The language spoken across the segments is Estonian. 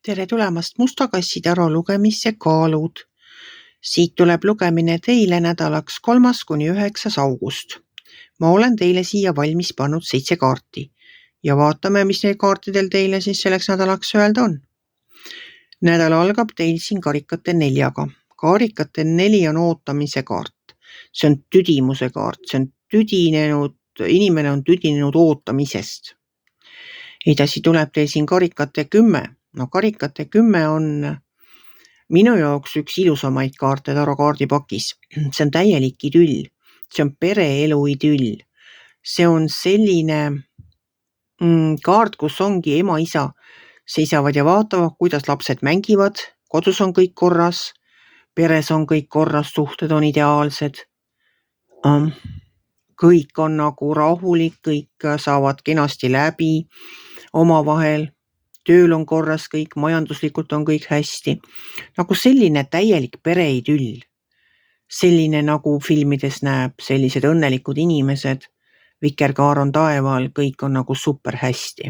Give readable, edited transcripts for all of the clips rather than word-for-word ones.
Tere tulemast Musta kassi taro lugemisse Kaalud. Siit tuleb lugemine teile nädalaks 3.–9. august. Ma olen teile siia valmis pannud 7 kaarti ja vaatame, mis neil kaartidel teile siis selleks nädalaks öelda on. Nädal algab teil siin karikate 4-ga. Karikate 4 on ootamise kaart. See on tüdimuse kaart. See on inimene on tüdinenud ootamisest. Edasi tuleb teil siin karikate 10. No karikate 10 on minu jaoks üks ilusamaid kaarte taro kaardipakis. See on täielik idüll. See on pereelu idüll. See on selline kaart, kus ongi ema-isa seisavad ja vaatavad, kuidas lapsed mängivad. Kodus on kõik korras. Peres on kõik korras, suhted on ideaalsed. Kõik on nagu rahulik, kõik saavad kenasti läbi omavahel. Tööl on korras kõik, majanduslikult on kõik hästi. Nagu selline täielik pereidüll. Selline nagu filmides näeb, sellised õnnelikud inimesed. Vikerkaar on taeval, kõik on nagu super hästi.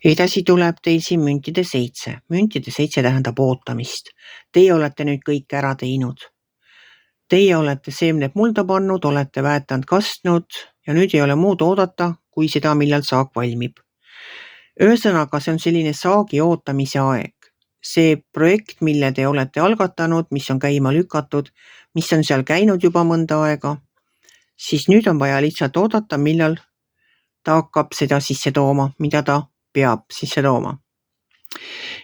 Edasi tuleb teil siin müntide 7. Müntide 7 tähendab ootamist. Teie olete nüüd kõik ära teinud. Teie olete seemned mulda pannud, olete väetanud kastnud ja nüüd ei ole muud oodata, kui seda, millal saak valmib. Ühesõnaga, see on selline saagi ootamise aeg. See projekt, mille te olete algatanud, mis on käima lükatud, mis on seal käinud juba mõnda aega, siis nüüd on vaja lihtsalt oodata, millal ta hakkab seda sisse tooma, mida ta peab sisse tooma.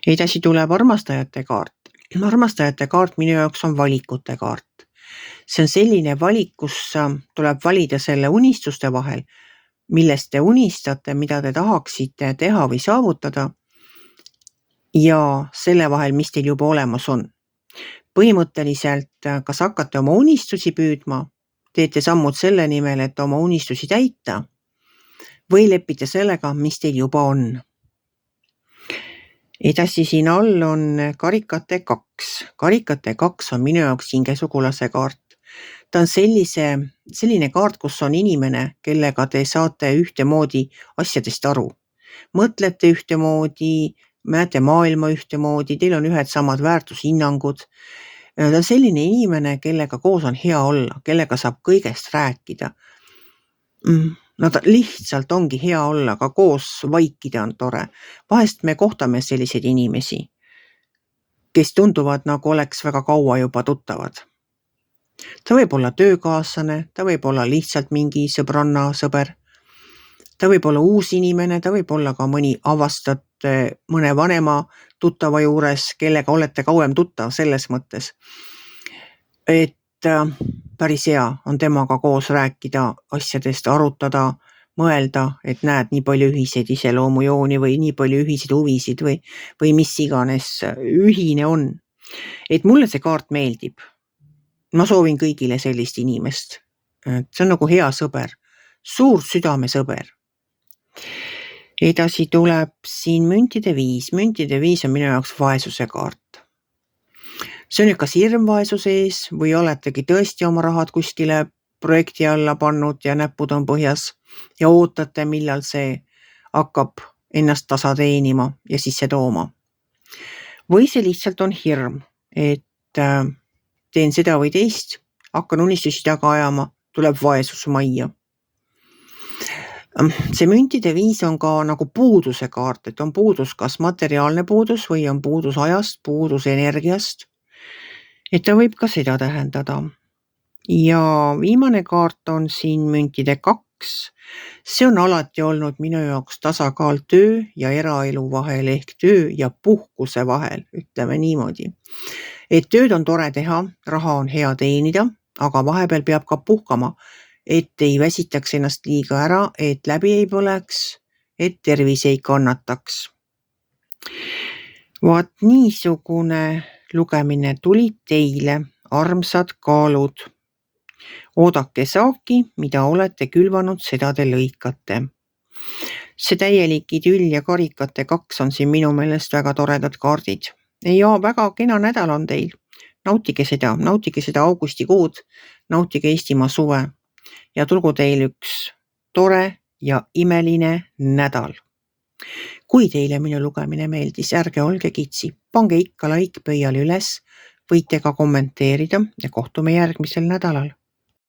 Edasi tuleb armastajate kaart. Armastajate kaart minu jaoks on valikute kaart. See on selline valik, kus tuleb valida selle unistuste vahel, millest te unistate, mida te tahaksite teha või saavutada ja selle vahel, mis teil juba olemas on. Põhimõtteliselt, kas hakkate oma unistusi püüdma, teete sammud selle nimel, et oma unistusi täita või lepite sellega, mis teil juba on. Edasi siin all on karikate 2. Karikate 2 on minu jaoks hingesugulase kaart. Ta on selline kaart, kus on inimene, kellega te saate ühtemoodi asjadest aru. Mõtlete ühtemoodi, näete maailma ühtemoodi, teil on ühed samad väärtushinnangud. Ta on selline inimene, kellega koos on hea olla, kellega saab kõigest rääkida. No ta lihtsalt ongi hea olla, ka koos vaikida on tore. Vahest me kohtame selliseid inimesi, kes tunduvad nagu oleks väga kaua juba tuttavad. Ta võib olla töökaaslane, ta võib olla lihtsalt mingi sõbranna, sõber. Ta võib olla uus inimene, ta võib olla ka mõni avastate mõne vanema tuttava juures, kellega olete kauem tuttav selles mõttes. Et päris hea on temaga koos rääkida asjadest, arutada, mõelda, et näed nii palju ühiseid iseloomujooni või nii palju ühiseid huvisid või mis iganes ühine on. Et mulle see kaart meeldib. Ma soovin kõigile sellist inimest. See on nagu hea sõber, suur südame sõber. Edasi tuleb siin müntide 5. Müntide 5 on minu jaoks vaesuse kaart. See on kas hirm vaesuse ees või oletegi tõesti oma rahad kuskile projekti alla pannud ja näpud on põhjas ja ootate, millal see hakkab ennast tasa teenima ja sisse tooma. Või see lihtsalt on hirm, et teen seda või teist, hakkan unistusi taga ajama, tuleb vaesus majja. See müntide 5 on ka nagu puuduse kaart, et on puudus kas materiaalne puudus või on puudus ajast, puudus energiast. Et ta võib ka seda tähendada. Ja viimane kaart on siin müntide 2. See on alati olnud minu jaoks tasakaal töö ja eraelu vahel ehk töö ja puhkuse vahel, ütleme niimoodi. Et tööd on tore teha, raha on hea teenida, aga vahepeal peab ka puhkama, et ei väsitaks ennast liiga ära, et läbi ei põleks, et tervis ei kannataks. Vaat niisugune lugemine tuli teile, armsad kaalud. Oodake saaki, mida olete külvanud, seda te lõikate. See täielik idüll ja karikate 2 on siin minu meelest väga toredad kaardid. Ja väga kena nädal on teil. Nautige seda augustikuud, nautige Eestimaa suve ja tulgu teil üks tore ja imeline nädal. Kui teile minu lugemine meeldis, ärge olge kitsi, pange ikka like pöial üles, võite ka kommenteerida ja kohtume järgmisel nädalal.